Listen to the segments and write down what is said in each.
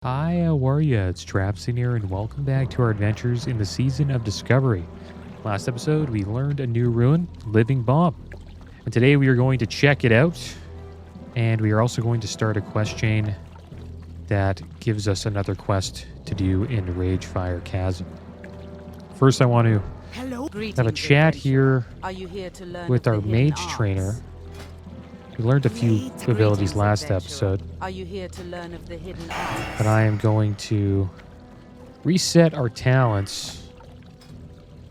Hi, how are ya? It's Traviseen here, and welcome back to our adventures in the Season of Discovery. Last episode, we learned a new ruin, Living Bomb. And today we are going to check it out, and we are also going to start a quest chain that gives us another quest to do in Ragefire Chasm. First, I want to have a chat here with our mage trainer. We learned a few abilities last episode. Are you here to learn of the hidden arts? But I am going to reset our talents,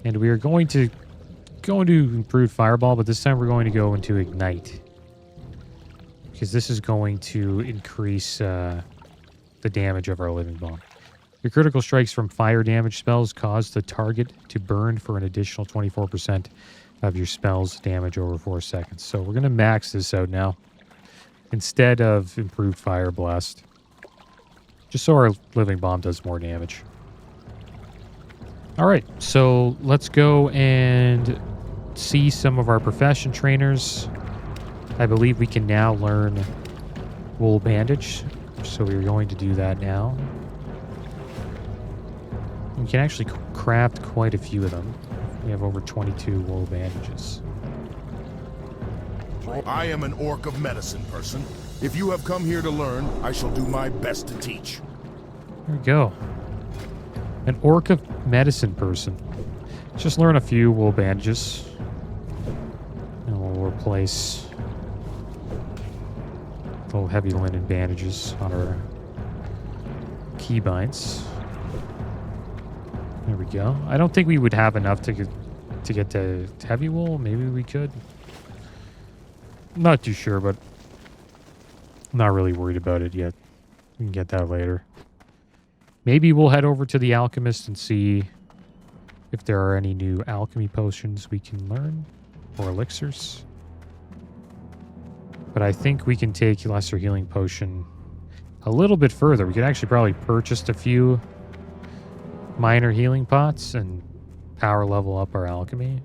and we are going to go into improved fireball, but this time we're going to go into ignite, because this is going to increase the damage of our living bomb. Your critical strikes from fire damage spells cause the target to burn for an additional 24% of your spell's damage over 4 seconds. So we're going to max this out now instead of improved fire blast, just so our living bomb does more damage. All right, so let's go and see some of our profession trainers. I believe we can now learn wool bandage, so we're going to do that now. We can actually craft quite a few of them. We have over 22 wool bandages. I am an orc of medicine person. If you have come here to learn, I shall do my best to teach. There we go. An orc of medicine person. Let's just learn a few wool bandages. And we'll replace little heavy linen bandages on our keybinds. There we go. I don't think we would have enough to get to heavy wool. Maybe we could. I'm not too sure, but I'm not really worried about it yet. We can get that later. Maybe we'll head over to the alchemist and see if there are any new alchemy potions we can learn, or elixirs. But I think we can take lesser healing potion a little bit further. We could actually probably purchase a few minor healing pots and power level up our alchemy.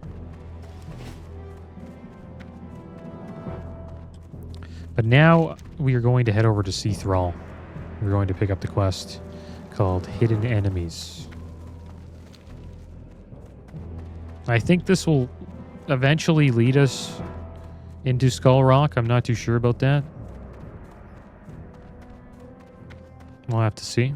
But now we are going to head over to Sea Thrall. We're going to pick up the quest called Hidden Enemies. I think this will eventually lead us into Skull Rock. I'm not too sure about that. We'll have to see.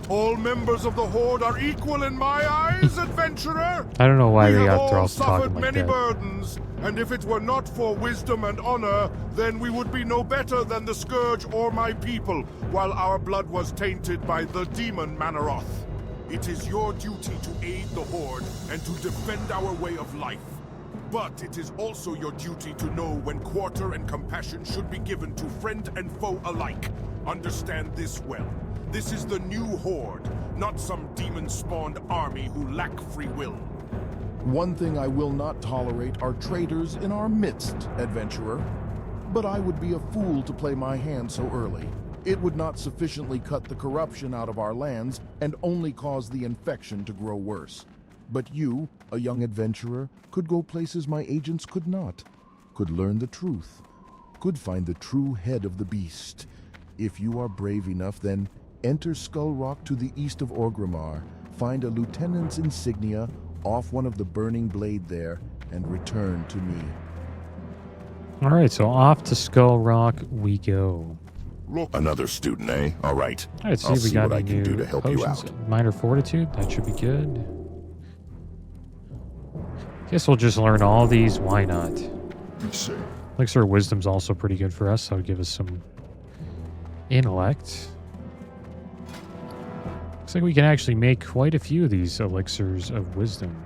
All members of the Horde are equal in my eyes, adventurer. I don't know why we they have got they're all also suffered talking like many that. burdens, and if it were not for wisdom and honor, then we would be no better than the Scourge or my people, while our blood was tainted by the demon Manaroth. It is your duty to aid the Horde and to defend our way of life. But it is also your duty to know when quarter and compassion should be given to friend and foe alike. Understand this well. This is the new Horde, not some demon-spawned army who lack free will. One thing I will not tolerate are traitors in our midst, adventurer. But I would be a fool to play my hand so early. It would not sufficiently cut the corruption out of our lands and only cause the infection to grow worse. But you, a young adventurer, could go places my agents could not. Could learn the truth. Could find the true head of the beast. If you are brave enough, then enter Skull Rock to the east of Orgrimmar, find a lieutenant's insignia off one of the burning blade there, and return to me. All right, so off to Skull Rock we go. Another student, eh? All right. All right, see I'll if we see got what I any can new do to help you potions. out. Minor fortitude, that should be good. Guess we'll just learn all these. Why not? Elixir of Wisdom's also pretty good for us. That'll give us some intellect. Looks like we can actually make quite a few of these elixirs of wisdom.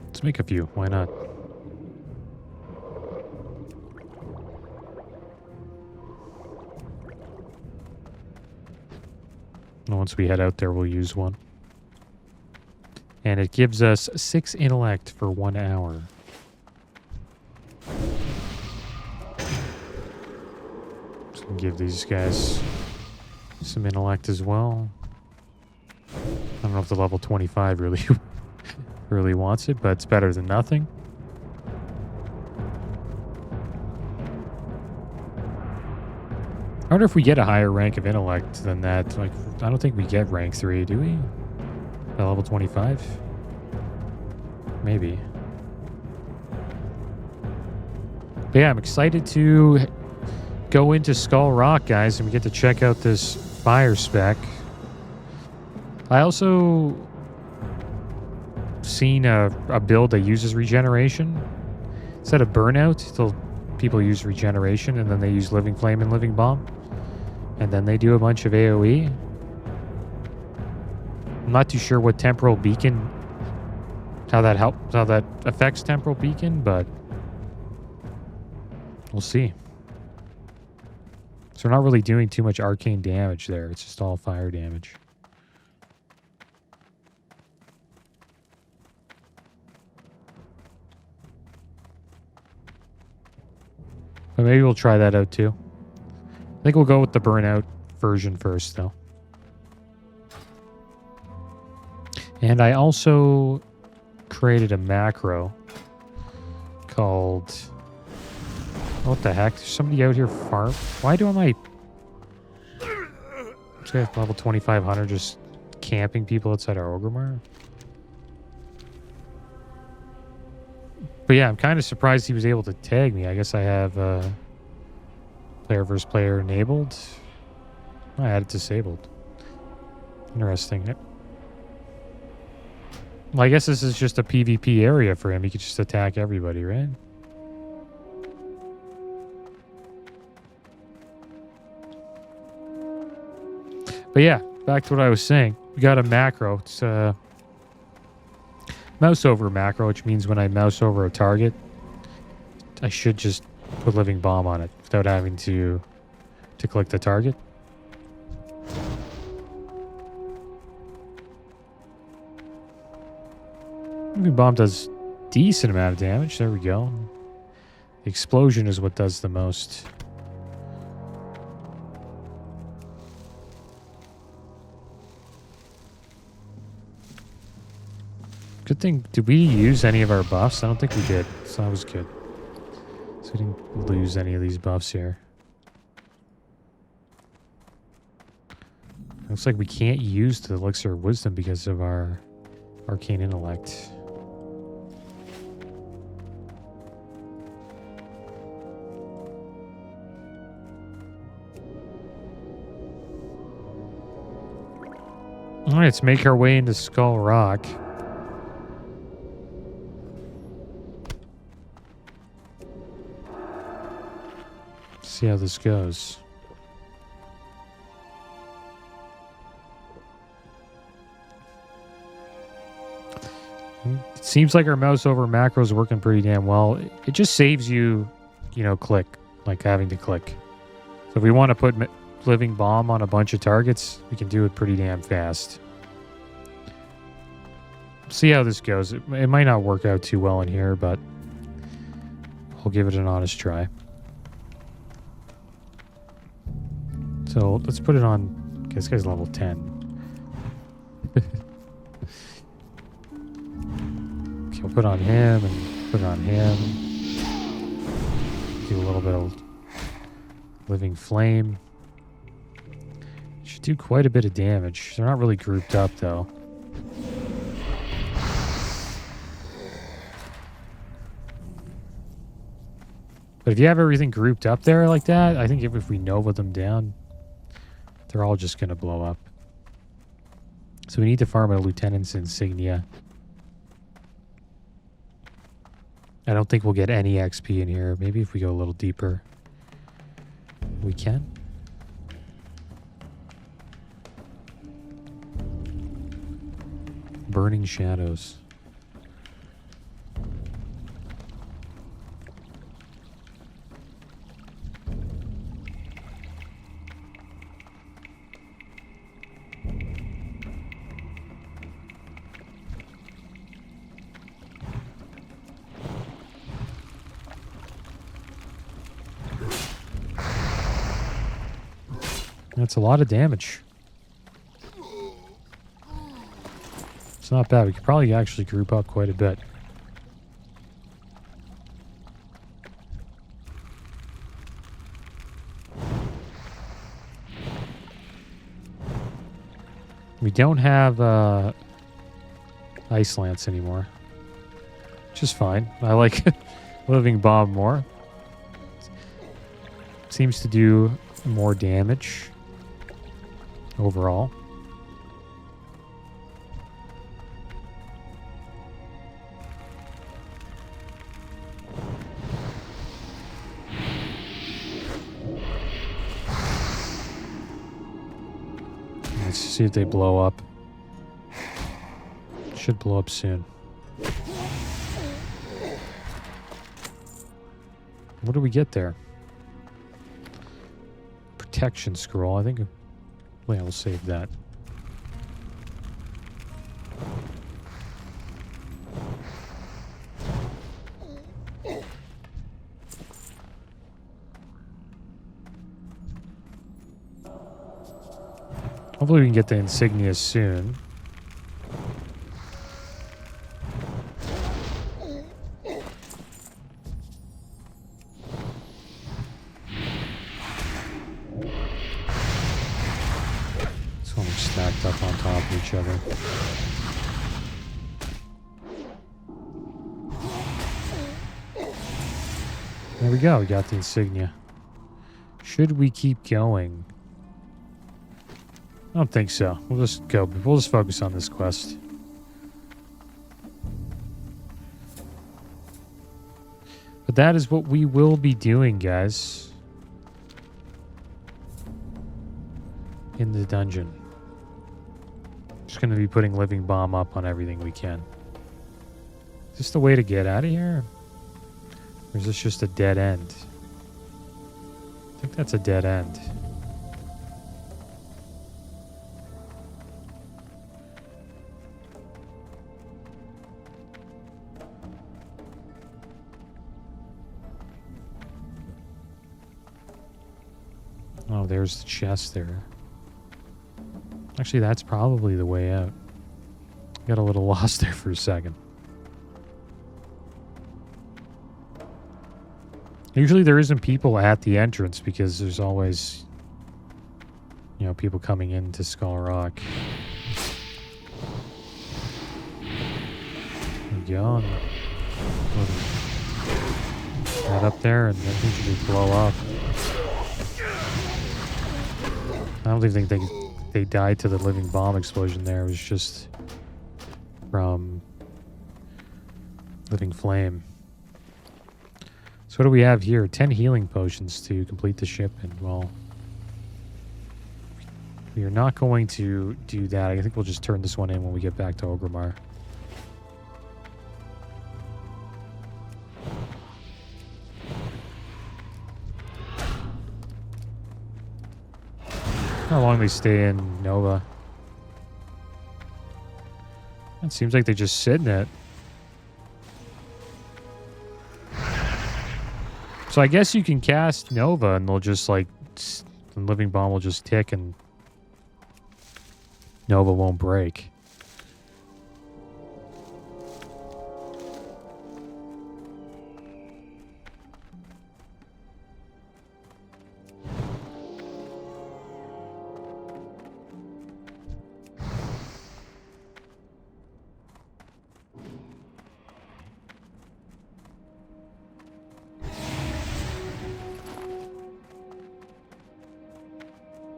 Let's make a few. Why not? And once we head out there, we'll use one. And it gives us 6 intellect for 1 hour. So we'll give these guys some intellect as well. I don't know if the level 25 really, really wants it, but it's better than nothing. I wonder if we get a higher rank of intellect than that. Like, I don't think we get rank 3, do we? At level 25? Maybe. But yeah, I'm excited to go into Skull Rock, guys, and we get to check out this fire spec. I also seen a build that uses regeneration. Instead of burnout, people use regeneration, and then they use Living Flame and Living Bomb. And then they do a bunch of AoE. I'm not too sure what Temporal Beacon, how that affects Temporal Beacon, but we'll see. So we're not really doing too much arcane damage there. It's just all fire damage. But maybe we'll try that out too. I think we'll go with the burnout version first, though. And I also created a macro called... What the heck? There's somebody out here farm. Why do I... This guy level 2500 just camping people outside our Orgrimmar? But yeah, I'm kind of surprised he was able to tag me. I guess I have player versus player enabled. I had it disabled. Interesting. Well, I guess this is just a PvP area for him. He could just attack everybody, right? But yeah, back to what I was saying. We got a macro. It's a mouse over macro, which means when I mouse over a target, I should just put Living Bomb on it without having to click the target. Living Bomb does decent amount of damage. There we go. The explosion is what does the most. Good thing. Did we use any of our buffs? I don't think we did. So that was good. So we didn't lose any of these buffs here. Looks like we can't use the Elixir of Wisdom because of our Arcane Intellect. Alright, let's make our way into Skull Rock. See how this goes. It seems like our mouse over macro is working pretty damn well. It just saves you, click, like having to click. So if we want to put Living Bomb on a bunch of targets, we can do it pretty damn fast. See how this goes. It might not work out too well in here, but I'll give it an honest try. So let's put it on. Okay, this guy's level 10. Okay, we'll put on him and put it on him. Do a little bit of Living Flame. Should do quite a bit of damage. They're not really grouped up though. But if you have everything grouped up there like that, I think if we Nova them down, they're all just going to blow up. So we need to farm a Lieutenant's Insignia. I don't think we'll get any XP in here. Maybe if we go a little deeper, we can. Burning Shadows. That's a lot of damage. It's not bad. We could probably actually group up quite a bit. We don't have Ice Lance anymore, which is fine. I like Living Bomb more. Seems to do more damage overall. Let's see if they blow up. Should blow up soon. What do we get there? Protection scroll. I think. Wait, we'll save that. Hopefully we can get the insignia soon. So much stacked up on top of each other. There we go, we got the insignia. Should we keep going? I don't think so. We'll just go. We'll just focus on this quest. But that is what we will be doing, guys. In the dungeon. Just going to be putting Living Bomb up on everything we can. Is this the way to get out of here? Or is this just a dead end? I think that's a dead end. Oh, there's the chest there. Actually, that's probably the way out. Got a little lost there for a second. Usually there isn't people at the entrance because there's always, you know, people coming into Skull Rock. There we go. That up there and then things should blow up. I don't even think they died to the Living Bomb explosion there. It was just from Living Flame. So what do we have here? 10 healing potions to complete the shipment. Well, we are not going to do that. I think we'll just turn this one in when we get back to Orgrimmar. How long they stay in Nova? It seems like they just sit in it. So I guess you can cast Nova and they'll just like, the Living Bomb will just tick and Nova won't break.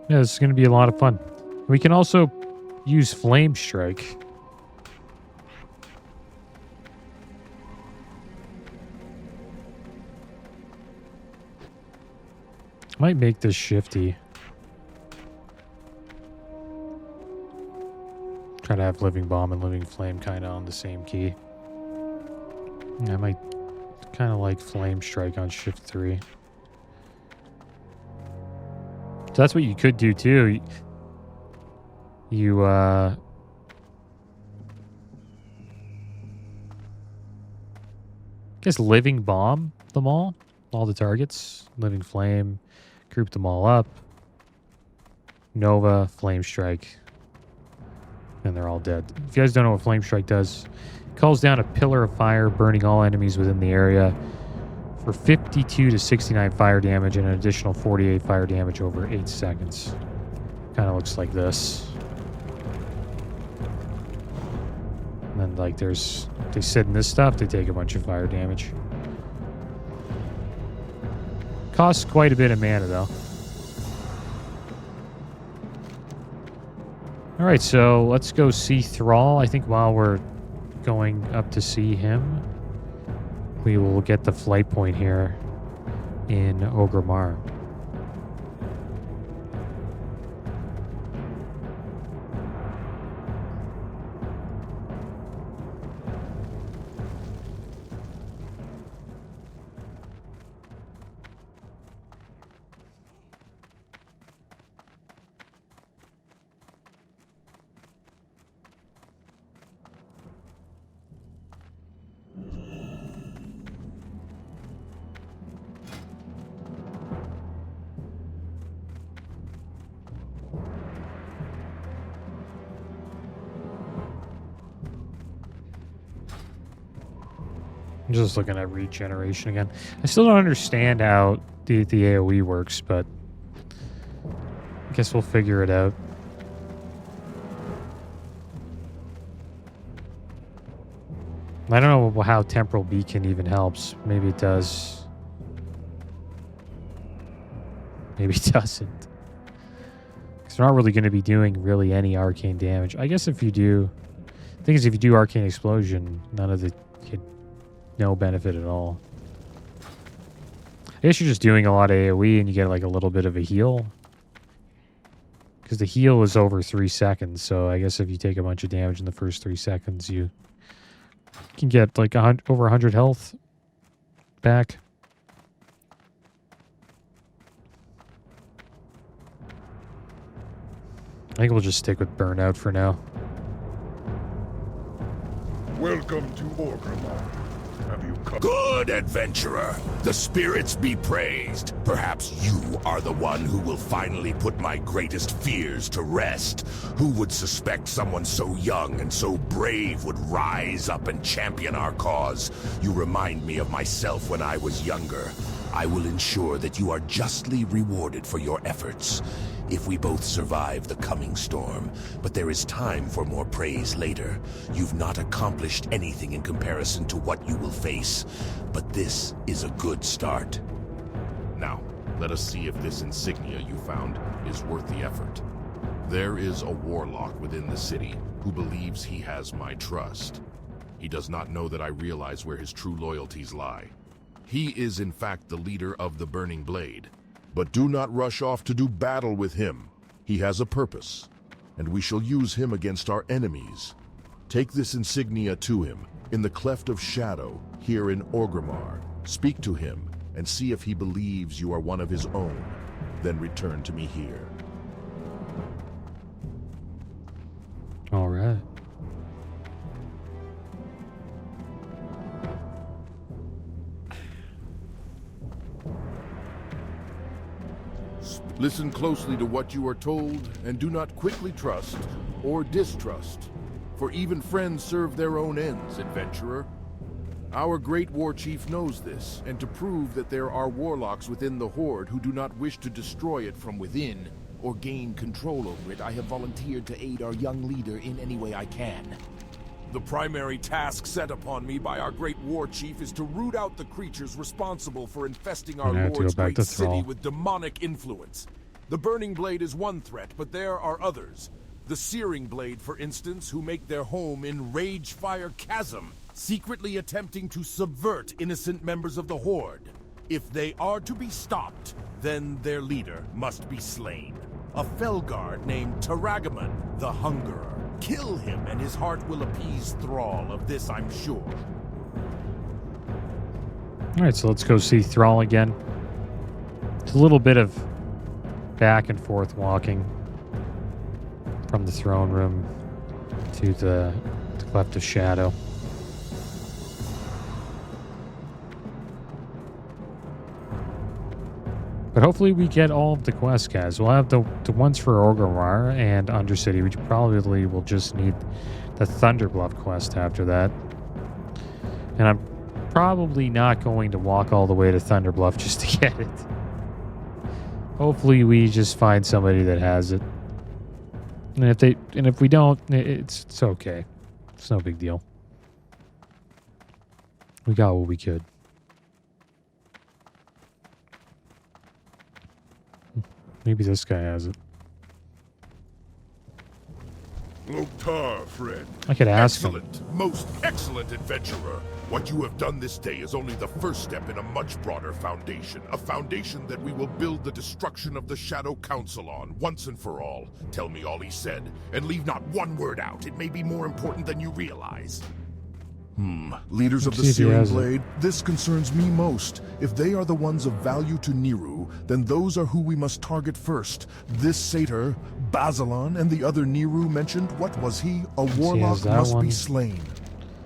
Yeah, this is going to be a lot of fun. We can also use Flame Strike. Might make this shifty. Try to have Living Bomb and Living Flame kind of on the same key. I might kind of like Flame Strike on Shift 3. So that's what you could do too. You I guess Living Bomb them all the targets, Living Flame, group them all up. Nova, Flame Strike, and they're all dead. If you guys don't know what Flame Strike does, it calls down a pillar of fire, burning all enemies within the area for 52 to 69 fire damage and an additional 48 fire damage over 8 seconds. Kind of looks like this. And then, like, they sit in this stuff, they take a bunch of fire damage. Costs quite a bit of mana, though. Alright, so let's go see Thrall. I think while we're going up to see him, we will get the flight point here in Orgrimmar. I'm just looking at regeneration again. I still don't understand how the AoE works, but I guess we'll figure it out. I don't know how Temporal Beacon even helps. Maybe it does. Maybe it doesn't. Because they're not really going to be doing really any arcane damage. I guess if you do... The thing is, if you do Arcane Explosion, none of the... No benefit at all. I guess you're just doing a lot of AoE and you get like a little bit of a heal. Because the heal is over 3 seconds, so I guess if you take a bunch of damage in the first 3 seconds, you can get like over 100 health back. I think we'll just stick with Burnout for now. Welcome to Orgrimmar. Have you come? Good, adventurer. The spirits be praised. Perhaps you are the one who will finally put my greatest fears to rest. Who would suspect someone so young and so brave would rise up and champion our cause? You remind me of myself when I was younger. I will ensure that you are justly rewarded for your efforts. If we both survive the coming storm, but there is time for more praise later. You've not accomplished anything in comparison to what you will face, but this is a good start. Now, let us see if this insignia you found is worth the effort. There is a warlock within the city who believes he has my trust. He does not know that I realize where his true loyalties lie. He is in fact the leader of the Burning Blade. But do not rush off to do battle with him. He has a purpose, and we shall use him against our enemies. Take this insignia to him, in the Cleft of Shadow, here in Orgrimmar. Speak to him, and see if he believes you are one of his own. Then return to me here. All right. Listen closely to what you are told, and do not quickly trust or distrust, for even friends serve their own ends, adventurer. Our great war chief knows this, and to prove that there are warlocks within the Horde who do not wish to destroy it from within or gain control over it, I have volunteered to aid our young leader in any way I can. The primary task set upon me by our great war chief is to root out the creatures responsible for infesting our Lord's great city with demonic influence. The Burning Blade is one threat, but there are others. The Searing Blade, for instance, who make their home in Ragefire Chasm, secretly attempting to subvert innocent members of the Horde. If they are to be stopped, then their leader must be slain. A Felguard named Taragamon, the Hungerer. Kill him, and his heart will appease Thrall, of this I'm sure. Alright, so let's go see Thrall again. It's a little bit of back and forth walking from the throne room to the Cleft of Shadow. But hopefully we get all of the quests, guys. We'll have the ones for Orgrimmar and Undercity. We probably will just need the Thunderbluff quest after that. And I'm probably not going to walk all the way to Thunderbluff just to get it. Hopefully we just find somebody that has it. And if we don't, it's okay. It's no big deal. We got what we could. Maybe this guy has it. Loktar, friend. I could ask him. Excellent, most excellent adventurer. What you have done this day is only the first step in a much broader foundation. A foundation that we will build the destruction of the Shadow Council on, once and for all. Tell me all he said, and leave not one word out. It may be more important than you realize. Leaders of the See if he Searing has it. Blade, this concerns me most. If they are the ones of value to Niru, then those are who we must target first. This satyr, Bazalon, and the other Niru mentioned, what was he? A warlock that must one. be slain.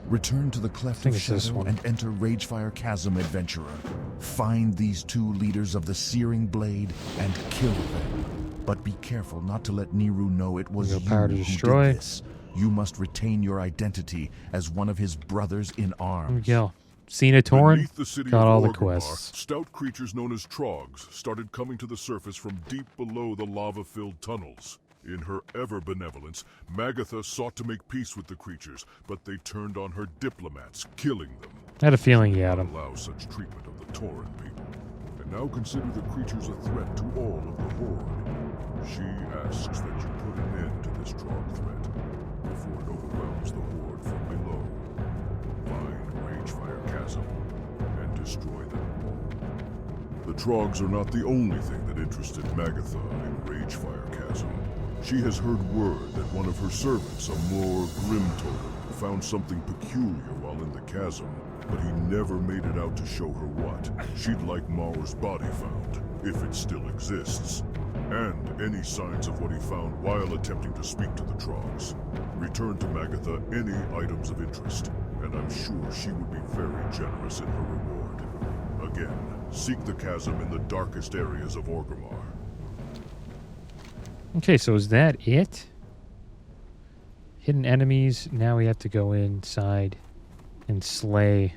Return to the Cleft think of it's this Shadow one. and enter Ragefire Chasm, adventurer. Find these two leaders of the Searing Blade and kill them. But be careful not to let Niru know it was We you go power to who destroy. did this. You must retain your identity as one of his brothers in arms. Here we go. Cena Torn. Beneath the city Got of all the Orgrimmar, quests. stout creatures known as trogs started coming to the surface from deep below the lava-filled tunnels. In her ever-benevolence, Magatha sought to make peace with the creatures, but they turned on her diplomats, killing them. I had a feeling he had Not him. allow such treatment of the Tauren people. And now consider the creatures a threat to all of the Horde. She asks that you put an end to this trog threat before it overwhelms the Horde from below. Find Ragefire Chasm and destroy them all. The trogs are not the only thing that interested Magatha in Ragefire Chasm. She has heard word that one of her servants, a more grim totem, found something peculiar while in the chasm, but he never made it out to show her what. She'd like Maur's body found, if it still exists, and any signs of what he found while attempting to speak to the trogs. Return to Magatha any items of interest, and I'm sure she would be very generous in her reward. Again, seek the chasm in the darkest areas of Orgrimmar. Okay, so is that it? Hidden enemies. Now we have to go inside and slay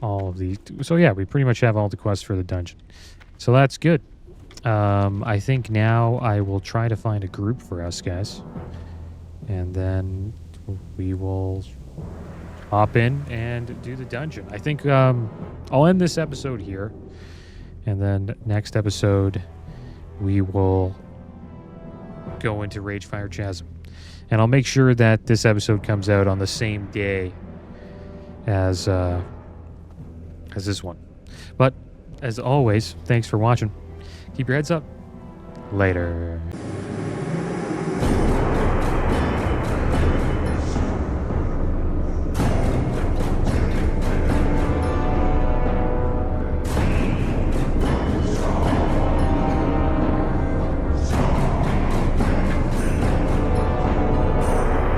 all of these. So yeah, we pretty much have all the quests for the dungeon. So that's good. I think now I will try to find a group for us, guys. And then we will hop in and do the dungeon. I think I'll end this episode here. And then next episode, we will go into Ragefire Chasm. And I'll make sure that this episode comes out on the same day as this one. But as always, thanks for watching. Keep your heads up. Later.